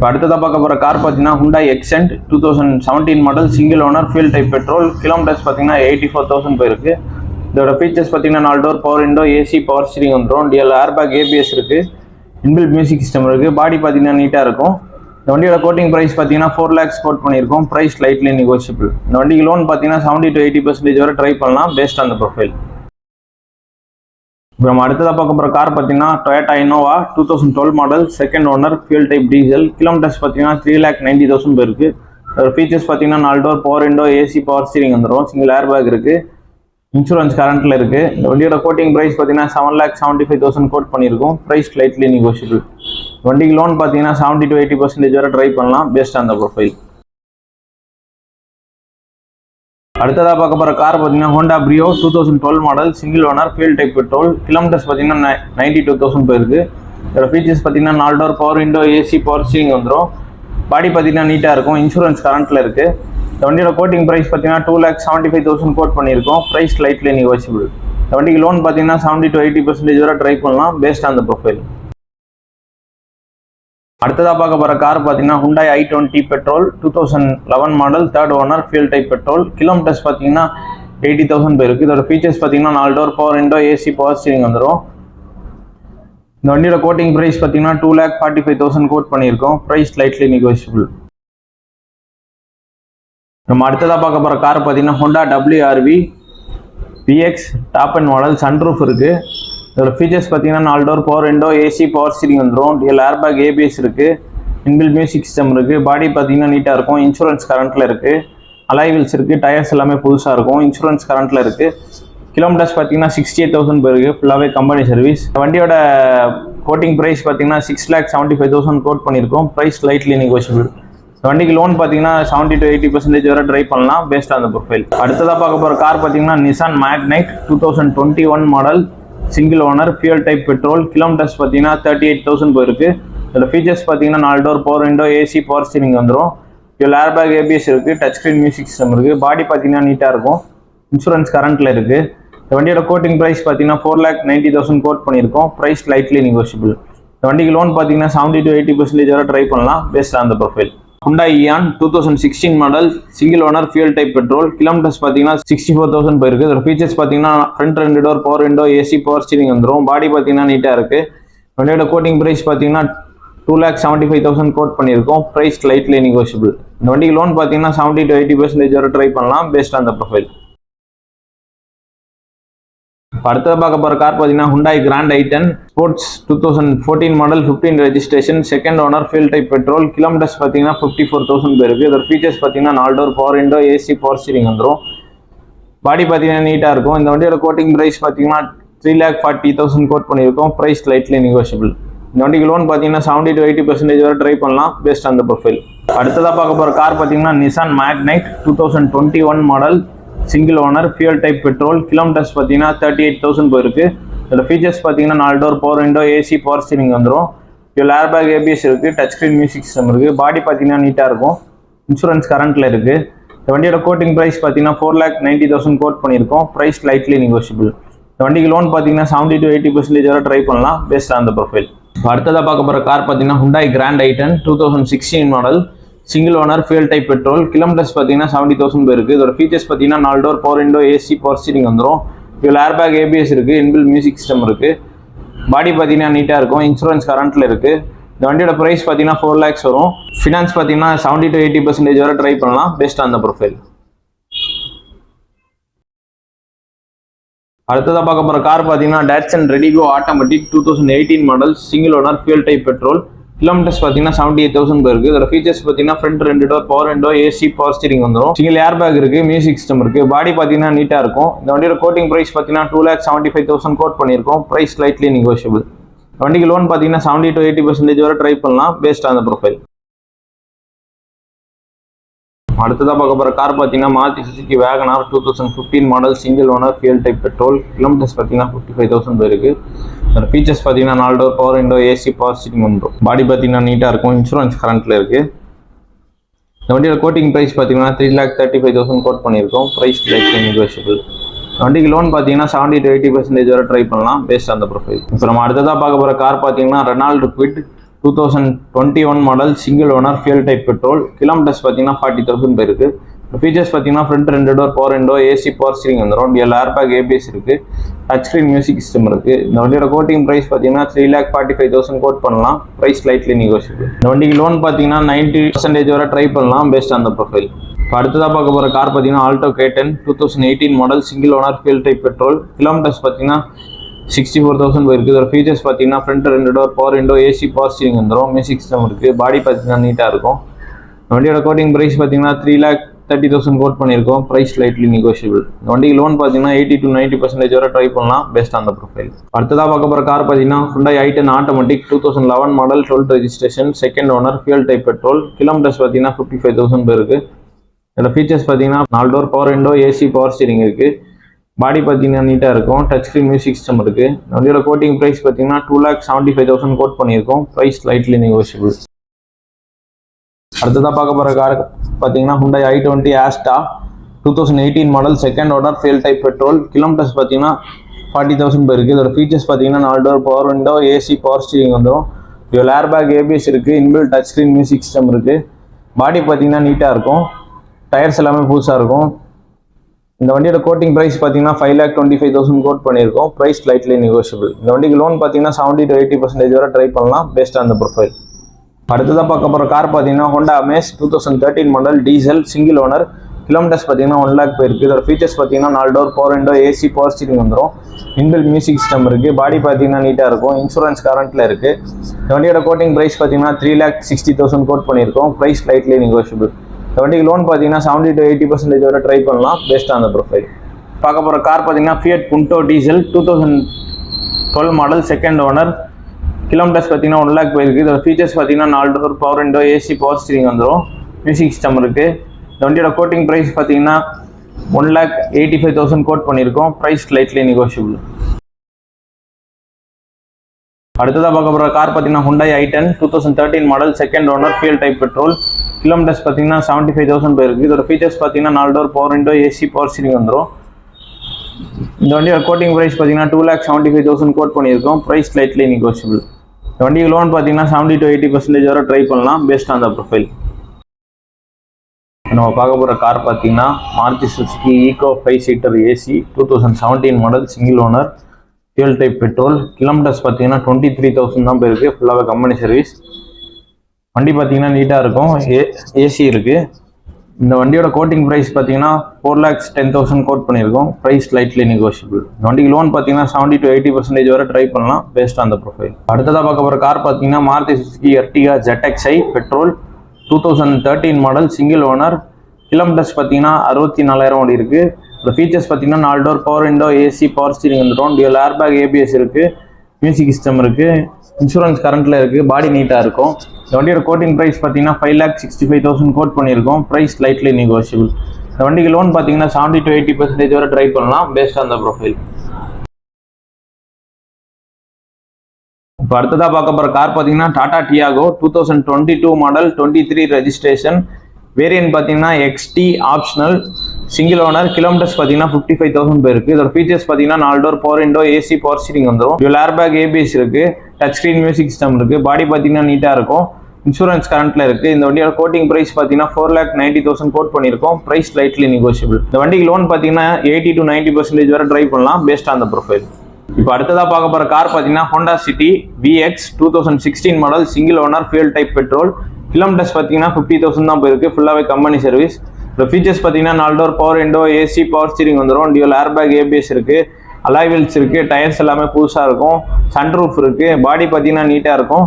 இப்போ அடுத்ததாக பார்க்க போகிற கார் பார்த்தீங்கன்னா Hyundai Accent 2017 model single owner fuel type petrol. Kilometres பார்த்தீங்கன்னா 84,000 போயிருக்கு. இதோட ஃபீச்சர்ஸ் பார்த்தீங்கன்னா 4 door power window, AC, power steering வந்துடும். டிஎல் ஏர்பேக், ஏபிஎஸ் இருக்குது. இன்பில்ட் மியூசிக் சிஸ்டம் இருக்குது. பாடி பார்த்தீங்கன்னா நீட்டாக இருக்கும். இந்த வண்டியோட கோட்டிங் ப்ரைஸ் பார்த்தீங்கன்னா 4 lakhs கோட் பண்ணியிருக்கோம். Price lightly negotiable. இந்த வண்டிக்கு லோன் பார்த்தீங்கன்னா 70 to 80% வரை ட்ரை பண்ணலாம் பேஸ்ட் ஆன் த ப்ரொஃபைல். இப்போ நம்ம அடுத்ததாக பார்க்க போகிற கார் பார்த்தீங்கன்னா Toyota Innova 2012 model second owner fuel type diesel. Kilometres பார்த்தீங்கன்னா 3,90,000 போயிருக்கு. ஃபீச்சர்ஸ் பார்த்தீங்கன்னா 4 door power window, AC, power steering வந்துடும். சிங்கிள் ஏர்பேக் இருக்குது. இன்சூரன்ஸ் கரண்ட்டில் இருக்குது. இந்த வண்டியோட கோட்டிங் ப்ரைஸ் பார்த்தீங்கன்னா 7,75,000 கோட் பண்ணியிருக்கோம். Price lightly negotiable. வண்டிக்கு லோன் பார்த்தீங்கன்னா 70 to 80% வரை ட்ரை பண்ணலாம் பேஸ்ட் ஆன் த ப்ரொஃபைல். அடுத்ததாக பார்க்க போகிற கார் பார்த்தீங்கன்னா Honda Brio 2012 model single owner fuel type petrol. Kilometres பார்த்தீங்கன்னா 92,000 போயிருக்கு. இதோட ஃபீச்சர்ஸ் பார்த்தீங்கன்னா 4 door power window, AC, power steering வந்துடும். பாடி பார்த்தீங்கன்னா நீட்டாக இருக்கும். இன்சூரன்ஸ் கரண்ட்டில் இருக்குது. இந்த வண்டியோட கோட்டிங் ப்ரைஸ் பார்த்தீங்கன்னா 2,75,000 கோட் பண்ணியிருக்கோம். Price lightly negotiable. இந்த வண்டிக்கு லோன் பார்த்தீங்கன்னா 70 to 80% வரை ட்ரை பண்ணலாம் பேஸ்ட் ஆன் த ப்ரொஃபைல். அடுத்ததாக பார்க்க போகிற கார் பார்த்தீங்கன்னா Hyundai i20 petrol 2011 model third owner fuel type petrol. Kilometres பார்த்தீங்கன்னா 80,000 போயிருக்கு. இதோட ஃபீச்சர்ஸ் பார்த்தீங்கன்னா 4 door power window, AC, power steering வந்துடும். இந்த வண்டியோட கோட்டிங் ப்ரைஸ் பார்த்தீங்கன்னா 2,45,000 கோட் பண்ணியிருக்கோம். Price lightly negotiable. நம்ம அடுத்ததாக பார்க்க போகிற கார் பார்த்தீங்கன்னா Honda WRV PX top end model sunroof இருக்குது. இதோட ஃபீச்சர்ஸ் பார்த்தீங்கன்னா 4 door power window, AC, power steering வந்துடும். டிஎல் ஏர்பேக், ஏபிஎஸ் இருக்குது. இன்பில்ட் மியூசிக் சிஸ்டம் இருக்குது. பாடி பார்த்தீங்கன்னா நீட்டாக இருக்கும். இன்சூரன்ஸ் கரண்ட்டில் இருக்குது. அலாய் வீல்ஸ் இருக்குது. டயர்ஸ் எல்லாமே புதுசாக இருக்கும். இன்சூரன்ஸ் கரண்ட்டில் இருக்குது. கிலோமீட்டர்ஸ் பார்த்தீங்கன்னா 68,000 போயிருக்கு. ஃபுல்லாகவே கம்பெனி சர்வீஸ். வண்டியோட கோட்டிங் ப்ரைஸ் பார்த்தீங்கன்னா 6,75,000 கோட் பண்ணியிருக்கோம். Price lightly negotiable. வண்டிக்கு லோன் பார்த்தீங்கன்னா 70 to 80% வரை ட்ரை பண்ணலாம் பேஸ்ட் ஆன் த ப்ரொஃபைல். அடுத்ததாக பார்க்க போகிற கார் பார்த்தீங்கன்னா Nissan Magnite 2021 model single owner fuel type petrol. Kilometres பார்த்தீங்கன்னா 38,000 போயிருக்கு. இதோட ஃபீச்சர்ஸ் பார்த்தீங்கன்னா 4 door power window, AC, power steering வந்துடும். இதில் ஏர்பேக், ஏபிஎஸ் இருக்குது. டச் ஸ்க்ரீன் மியூசிக் சிஸ்டம் இருக்குது. பாடி பார்த்தீங்கன்னா நீட்டாக இருக்கும். இன்சூரன்ஸ் கரண்ட்டில் இருக்குது. இந்த வண்டியோட கோட்டிங் ப்ரைஸ் பார்த்தீங்கன்னா 4,90,000 கோட் பண்ணியிருக்கோம். Price lightly negotiable. இந்த வண்டிக்கு லோன் பார்த்தீங்கன்னா 70 to 80% வரை ட்ரை பண்ணலாம் based on the profile. Hyundai Eon 2016 model single owner fuel type petrol. Kilometres பார்த்தீங்கன்னா 64,000 போயிருக்கு. இதோட ஃபீச்சர்ஸ் பார்த்தீங்கன்னா front 2 door power window, AC, power steering வந்துடும். பாடி பார்த்தீங்கன்னா நீட்டாக இருக்குது. வண்டியோட கோட்டிங் ப்ரைஸ் பார்த்தீங்கன்னா 2,75,000 கோட் பண்ணியிருக்கோம். Price lightly negotiable. இந்த வண்டிக்கு லோன் பார்த்தீங்கன்னா 70 to 80% வரை ட்ரை பண்ணலாம் பேஸ்ட் ஆன் த ப்ரொஃபைல். அடுத்தது பார்க்க போகிற கார் பார்த்தீங்கன்னா Hyundai Grand i10 sports 2014 model 15 registration second owner fuel type petrol. Kilometres பார்த்தீங்கன்னா 54,000 போயிருக்கு. இதோட ஃபீச்சர்ஸ் பார்த்தீங்கன்னா 4 door power window, AC, power steering வந்துடும். பாடி பார்த்தீங்கன்னா நீட்டாக இருக்கும். இந்த வண்டியோட கோட்டிங் ப்ரைஸ் பார்த்தீங்கன்னா 3,40,000 கோட் பண்ணியிருக்கோம். Price lightly negotiable. இந்த வண்டிக்கு லோன் பார்த்தீங்கன்னா 70 to 80% வரை ட்ரை பண்ணலாம் பேஸ்ட் ஆன் த ப்ரொஃபைல். அடுத்ததாக பார்க்க போகிற கார் பார்த்தீங்கன்னா Nissan Magnite 2021 model single owner fuel type petrol. Kilometres பார்த்தீங்கன்னா 38,000 போயிருக்கு. இதோட ஃபீச்சர்ஸ் பார்த்தீங்கன்னா 4 door power window, AC, power steering வந்துடும். இதில் ஏர்பேக், ஏபிஎஸ் இருக்குது. டச் ஸ்க்ரீன் மியூசிக் சிஸ்டம் இருக்குது. பாடி பார்த்தீங்கன்னா நீட்டாக இருக்கும். இன்சூரன்ஸ் கரண்ட்டில் இருக்குது. இந்த வண்டியோட கோட்டிங் ப்ரைஸ் பார்த்தீங்கன்னா 4,90,000 கோட் பண்ணியிருக்கோம். Price lightly negotiable. இந்த வண்டிக்கு லோன் பார்த்தீங்கன்னா 70 to 80% வரை ட்ரை பண்ணலாம் பேஸ்ட் ஆன் த ப்ரொஃபைல். அடுத்ததாக பார்க்க போகிற கார் பார்த்தீங்கன்னா Hyundai Grand i10 2016 model single owner fuel type petrol. Kilometres பார்த்தீங்கன்னா 70,000 போயிருக்கு. இதோட ஃபீச்சர்ஸ் பார்த்தீங்கன்னா 4 door power window, AC, power steering வந்துடும். இதில் ஏர்பேக், ஏபிஎஸ் இருக்குது. இன்பில்ட் மியூசிக் சிஸ்டம் இருக்குது. பாடி பார்த்தீங்கன்னா நீட்டாக இருக்கும். இன்சூரன்ஸ் கரண்ட்டில் இருக்குது. இந்த வண்டியோட ப்ரைஸ் பார்த்தீங்கன்னா 4 lakhs வரும். ஃபினான்ஸ் பார்த்தீங்கன்னா 70 to 80% வரை ட்ரை பண்ணலாம் பேஸ்ட் ஆன் த ப்ரொஃபைல். அடுத்ததாக பார்க்க போகிற கார் பார்த்தீங்கன்னா Datsun Redigo automatic 2018 model single owner fuel type petrol. Kilometres பார்த்தீங்கன்னா 78,000 போயிருக்கு. இதோட ஃபீச்சர்ஸ் பார்த்தீங்கன்னா front 2 door power window, AC, power steering வந்துடும். சிங்கிள் ஏர்பேக் இருக்குது. மியூசிக் சிஸ்டம் இருக்குது. பாடி பார்த்தீங்கன்னா நீட்டாக இருக்கும். இந்த வண்டியோட கோட்டிங் ப்ரைஸ் பார்த்தீங்கன்னா 2,75,000 கோட் பண்ணியிருக்கோம். Price lightly negotiable. வண்டிக்கு லோன் பார்த்தீங்கன்னா 70 to 80% வரை ட்ரை பண்ணலாம் பேஸ்ட் ஆன் த ப்ரொஃபைல். அடுத்ததாக பார்க்க போகிற கார் பார்த்தீங்கன்னா Maruti Suzuki Wagon R 2015 model single owner fuel type petrol. Kilometres பார்த்தீங்கன்னா 55,000 போயிருக்கு. அதோட ஃபீச்சர்ஸ் பார்த்தீங்கன்னா 4 door power window, AC, power steering வந்துடும். பாடி பார்த்தீங்கன்னா நீட்டாக இருக்கும். இன்சூரன்ஸ் கரண்ட்டில் இருக்குது. இந்த வண்டியோட கோட்டிங் ப்ரைஸ் பார்த்தீங்கன்னா 3,35,000 கோட் பண்ணியிருக்கோம். Price lightly negotiable. வண்டிக்கு லோன் பார்த்தீங்கன்னா 70 to 80% வரை ட்ரை பண்ணலாம் பேஸ்ட் ஆன் த ப்ரொஃபைல். இப்போ நம்ம அடுத்ததாக பார்க்க போகிற கார் பார்த்தீங்கன்னா Renault Kwid 2021 model single owner fuel type petrol. Kilometres பார்த்தீங்கன்னா 40,000 போயிருக்கு. ஃபீச்சர்ஸ் பார்த்தீங்கன்னா front 2 door power window, AC power steering வந்துடும். டிஎல் ஏர்பேக், ஏபிஎஸ் இருக்குது. டச் ஸ்க்ரீன் மியூசிக் சிஸ்டம் இருக்குது. இந்த வண்டியோட கோட்டிங் ப்ரைஸ் பார்த்தீங்கன்னா 3,45,000 கோட் பண்ணலாம். Price slightly negotiable. இந்த வண்டிக்கு லோன் பார்த்தீங்கன்னா 90% வரை ட்ரை பண்ணலாம் பேஸ்ட் ஆன் த ப்ரொஃபைல். இப்போ அடுத்ததாக பார்க்க போகிற கார் பார்த்தீங்கன்னா Alto K10 2018 model single owner fuel type petrol. Kilometres பார்த்தீங்கன்னா 64,000 போயிருக்கு. இதோட ஃபீச்சர்ஸ் பார்த்தீங்கன்னா front 2 door power window, AC power steering வந்துடும். மியூசிக் சிஸ்டம் இருக்குது. பாடி பார்த்தீங்கன்னா நீட்டாக இருக்கும். வண்டியோட கோட்டிங் ப்ரைஸ் பார்த்தீங்கன்னா 3,30,000 கோட் பண்ணியிருக்கோம். Price slightly negotiable. இந்த வண்டிக்கு லோன் பார்த்தீங்கன்னா 80 to 90% வரை ட்ரை பண்ணலாம் பேஸ்ட் ஆன் த ப்ரொஃபைல். அடுத்ததாக பார்க்க போகிற கார் பார்த்தீங்கன்னா Hyundai i10 automatic 2011 model 12th registration second owner fuel type petrol. Kilometres பார்த்தீங்கன்னா 55,000 போயிருக்கு. இதில் ஃபீச்சர்ஸ் பார்த்தீங்கன்னா 4 door power window, AC power steering இருக்குது. பாடி பார்த்தீங்கன்னா நீட்டாக இருக்கும். டச் ஸ்க்ரீன் மியூசிக் சிஸ்டம் இருக்குது. வண்டியோட கோட்டிங் ப்ரைஸ் பார்த்தீங்கன்னா 2,75,000 கோட் பண்ணியிருக்கோம். Price slightly negotiable. அடுத்ததாக பார்க்க போகிற கார் பார்த்தீங்கன்னா Hyundai i20 Asta 2018 model second owner fuel type petrol. Kilometres பார்த்தீங்கன்னா 40,000 போயிருக்கு. இதோட ஃபீச்சர்ஸ் பார்த்தீங்கன்னா 4 door power window, AC power steering வந்துடும். டியூல் ஏர்பேக், ஏபிஎஸ் இருக்குது. Inbuilt touch screen music system இருக்குது. பாடி பார்த்தீங்கன்னா நீட்டாக இருக்கும். டயர்ஸ் எல்லாமே புதுசாக இருக்கும். இந்த வண்டியோட கோட்டிங் ப்ரைஸ் பார்த்தீங்கன்னா 5,25,000 கோட் பண்ணியிருக்கோம். Price slightly negotiable. இந்த வண்டிக்கு லோன் பார்த்தீங்கன்னா 70 to 80% வரை ட்ரை பண்ணலாம் பேஸ்ட் ஆன் த ப்ரொஃபைல். அடுத்ததாக பார்க்க போகிற கார் பார்த்தீங்கன்னா Honda Amaze 2013 model diesel single owner. Kilometres பார்த்தீங்கன்னா 1 lakh போயிருக்கு. இதோட ஃபீச்சர்ஸ் பார்த்தீங்கன்னா 4 door power window, AC power steering வந்துடும். இன்பில்ட் மியூசிக் சிஸ்டம் இருக்குது. பாடி பார்த்தீங்கன்னா நீட்டாக இருக்கும். இன்சூரன்ஸ் கரண்ட்டில் இருக்குது. இந்த வண்டியோட கோட்டிங் ப்ரைஸ் பார்த்தீங்கன்னா 3,60,000 கோட் பண்ணியிருக்கோம். Price slightly negotiable. இந்த வண்டிக்கு லோன் பார்த்தீங்கன்னா 70 to 80% வரை ட்ரை பண்ணலாம் பேஸ்ட் ஆன் த ப்ரொஃபைல். பார்க்க போகிற கார் பார்த்தீங்கன்னா Fiat Punto diesel 2012 model second owner. Kilometres பார்த்தீங்கன்னா 1 lakh போயிருக்கு. இதோட ஃபீச்சர்ஸ் பார்த்தீங்கன்னா 4 door power window, AC power steering வந்துடும். மியூசிக் சிஸ்டம் இருக்குது. இந்த வண்டியோட கோட்டிங் ப்ரைஸ் பார்த்தீங்கன்னா 1,85,000 கோட் பண்ணியிருக்கோம். Price slightly negotiable. அடுத்ததாக பார்க்க போகிற கார் பார்த்தீங்கன்னா Hyundai i10 2013 model second owner fuel type petrol. Kilometres பார்த்தீங்கன்னா 75,000 போயிருக்கு. இதோட ஃபீச்சர்ஸ் பார்த்தீங்கன்னா 4 door power window, AC power steering வந்துடும். இந்த வண்டியோட கோட்டிங் ப்ரைஸ் பார்த்தீங்கன்னா 2,75,000 கோட் பண்ணியிருக்கோம். Price slightly negotiable. இந்த வண்டிக்கு லோன் பார்த்தீங்கன்னா 70 to 80% வரை ட்ரை பண்ணலாம் பேஸ்ட் ஆன் த ப்ரொஃபைல். நம்ம பார்க்க போகிற கார் பார்த்தீங்கன்னா Maruti Suzuki Eco 5-seater AC 2017 model single owner fuel type petrol. Kilometres பார்த்தீங்கன்னா 23,000 தான் போயிருக்கு. ஃபுல்லாகவே கம்பெனி சர்வீஸ். வண்டி பார்த்தீங்கன்னா நீட்டாக இருக்கும். ஏசி இருக்குது. இந்த வண்டியோட கோட்டிங் ப்ரைஸ் பார்த்தீங்கன்னா 4,10,000 கோட் பண்ணியிருக்கோம். Price slightly negotiable. இந்த வண்டிக்கு லோன் பார்த்தீங்கன்னா 70 to 80% வரை ட்ரை பண்ணலாம் பேஸ்ட் ஆன் த ப்ரொஃபைல். அடுத்ததாக பார்க்க போகிற கார் பார்த்தீங்கன்னா Maruti Suzuki Ertiga ZXi petrol 2013 model single owner. Kilometres பார்த்தீங்கன்னா 64,000 ஓடி இருக்குது. இந்த ஃபீச்சர்ஸ் பார்த்தீங்கன்னா 4 door power window, AC power steering வந்துடும். டியூல் ஏர்பேக், ஏபிஎஸ் இருக்குது. மியூசிக் சிஸ்டம் இருக்குது. இன்சூரன்ஸ் கரண்ட்டில் இருக்குது. பாடி நீட்டாக இருக்கும். இந்த வண்டியோட கோட்டிங் ப்ரைஸ் பார்த்தீங்கன்னா 5,65,000 கோட் பண்ணியிருக்கோம். Price slightly negotiable. இந்த வண்டிக்கு லோன் பார்த்தீங்கன்னா 70 to 80% வரை ட்ரை பண்ணலாம் பேஸ்ட் ஆன் த ப்ரொஃபைல். இப்போ அடுத்ததாக பார்க்க போகிற கார் பார்த்தீங்கன்னா Tata Tiago 2022 model 23 registration. Variant பார்த்தீங்கன்னா XT optional single owner. Kilometres பார்த்தீங்கன்னா 55,000 போயிருக்கு. இதோட ஃபீச்சர்ஸ் பார்த்தீங்கன்னா 4 door power window, AC power steering வந்துடும். டியூல் ஏர்பேக், ஏபிஎஸ் இருக்குது. டச் ஸ்க்ரீன் மியூசிக் சிஸ்டம் இருக்குது. பாடி பார்த்தீங்கன்னா நீட்டாக இருக்கும். இன்சூரன்ஸ் கரண்ட்டில் இருக்குது. இந்த வண்டியோட கோட்டிங் ப்ரைஸ் பார்த்தீங்கன்னா 4,90,000 கோட் பண்ணியிருக்கோம். Price slightly negotiable. இந்த வண்டிக்கு லோன் பார்த்தீங்கன்னா 80 to 90% வரை ட்ரை பண்ணலாம் பேஸ்ட் ஆன் த ப்ரொஃபைல். இப்போ அடுத்ததாக பார்க்க போகிற கார் பார்த்தீங்கன்னா Honda City VX 2016 model single owner fuel type petrol. Kilometres பார்த்தீங்கன்னா 50,000 தான் போயிருக்கு. ஃபுல்லாகவே கம்பெனி சர்வீஸ். இந்த ஃபீச்சர்ஸ் பார்த்தீங்கன்னா 4 door power window, AC power steering வந்துடும். டியூல் ஏர்பேக், ஏபிஎஸ் இருக்குது. அலாய் வீல்ஸ் இருக்குது. டயர்ஸ் எல்லாமே புதுசாக இருக்கும். சன்ரூஃப் இருக்குது. பாடி பார்த்தீங்கன்னா நீட்டாக இருக்கும்.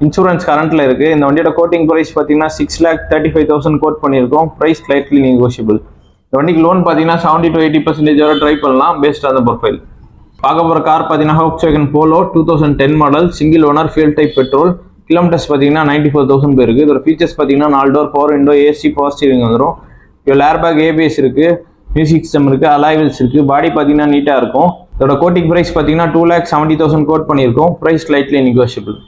இன்சூரன்ஸ் கரண்ட்டில் இருக்குது. இந்த வண்டியோட கோட்டிங் ப்ரைஸ் பார்த்தீங்கன்னா 6,35,000 கோட் பண்ணியிருக்கோம். Price slightly negotiable. இந்த வண்டிக்கு லோன் பார்த்தீங்கன்னா 70 to 80% வரை ட்ரை பண்ணலாம் பேஸ்ட் ஆன் த ப்ரொஃபைல். பார்க்க போகிற கார் பார்த்தீங்கன்னா Volkswagen Polo 2010 model single owner fuel type petrol. Kilometres பார்த்தீங்கன்னா 94,000 போயிருக்கு. இதோட ஃபீச்சர்ஸ் பார்த்தீங்கன்னா 4 door power window, AC power steering வந்துடும். இதில் ஏர்பேக், ஏபிஎஸ் இருக்குது. மியூசிக் சிஸ்டம் இருக்குது. அலாய் வீல்ஸ் இருக்குது. பாடி பார்த்தீங்கன்னா நீட்டாக இருக்கும். இதோட கோட்டிங் ப்ரைஸ் பார்த்தீங்கன்னா 2,70,000 கோட் பண்ணியிருக்கோம். Price slightly negotiable.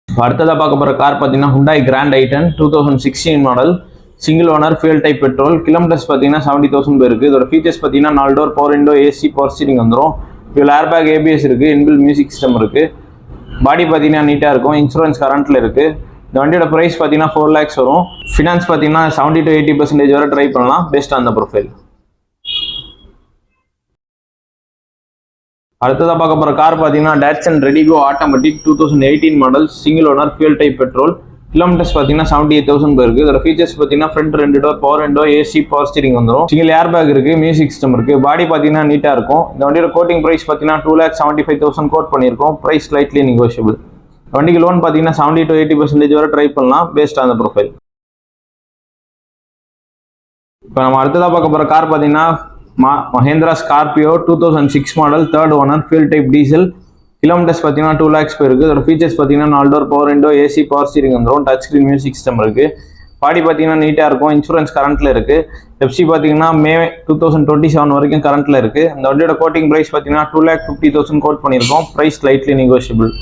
அடுத்ததாக பார்க்க போகிற கார் பார்த்தீங்கன்னா Hyundai Grand i10 2016 model single owner fuel type petrol. Kilometres பார்த்தீங்கன்னா 70,000 போயிருக்கு. இதோட ஃபீச்சர்ஸ் பார்த்தீங்கன்னா 4 door power window, AC power steering வந்துடும். இதில் ஏர்பேக் ஏபிஎஸ் இருக்குது, இன்பில் மியூசிக் சிஸ்டம் இருக்குது. பாடி பார்த்தீங்கன்னா நீட்டாக இருக்கும். இன்சூரன்ஸ் கரண்ட்டில் இருக்குது. இந்த வண்டியோட ப்ரைஸ் பார்த்தீங்கன்னா 4 lakhs வரும். ஃபினான்ஸ் பார்த்தீங்கன்னா 70 to 80% வரை ட்ரை பண்ணலாம் பேஸ்ட் ஆன் த ப்ரொஃபைல். அடுத்ததாக பார்க்க போகிற கார் பார்த்தீங்கன்னா Dodson Redigo automatic 2018 model, single owner, fuel type petrol. Kilometres பார்த்தீங்கன்னா 78,000 போயிருக்கு. இதோட ஃபீச்சர்ஸ் பார்த்தீங்கன்னா front 2 door, power window, AC, power steering வந்துடும். சிங்கிள் ஏர் பேக் இருக்குது, மியூசிக் சிஸ்டம் இருக்குது. பாடி பார்த்தீங்கன்னா நீட்டாக இருக்கும். இந்த வண்டியோட கோட்டிங் ப்ரைஸ் பார்த்தீங்கன்னா 2,75,000 கோட் பண்ணியிருக்கோம். Price slightly negotiable. வண்டிக்கு லோன் பார்த்தீங்கன்னா 70 to 80% வரை ட்ரை பண்ணலாம் பேஸ்ட் ஆன் த ப்ரொஃபைல். இப்போ நம்ம அடுத்ததாக பார்க்க போகிற கார் பார்த்தீங்கன்னா Mahindra Scorpio 2006 model, third owner, fuel type diesel. Kilometres பார்த்தீங்கன்னா 2 lakhs போயிருக்கு. அதோட ஃபீச்சர்ஸ் பார்த்தீங்கன்னா 4 door, power window, AC, power steering வந்துடும். டச் ஸ்க்ரீன் மியூசிக் சிஸ்டம் இருக்குது. பாடி பார்த்தீங்கன்னா நீட்டாக இருக்கும். இன்சூரன்ஸ் கரண்ட்டில் இருக்குது. எஃப்சி பார்த்தீங்கன்னா May 2027 வரைக்கும் கரண்ட்டில் இருக்குது. இந்த வண்டியோட கோட்டிங் ப்ரைஸ் பார்த்தீங்கன்னா 2,50,000 கோட் பண்ணியிருக்கோம். Price slightly negotiable.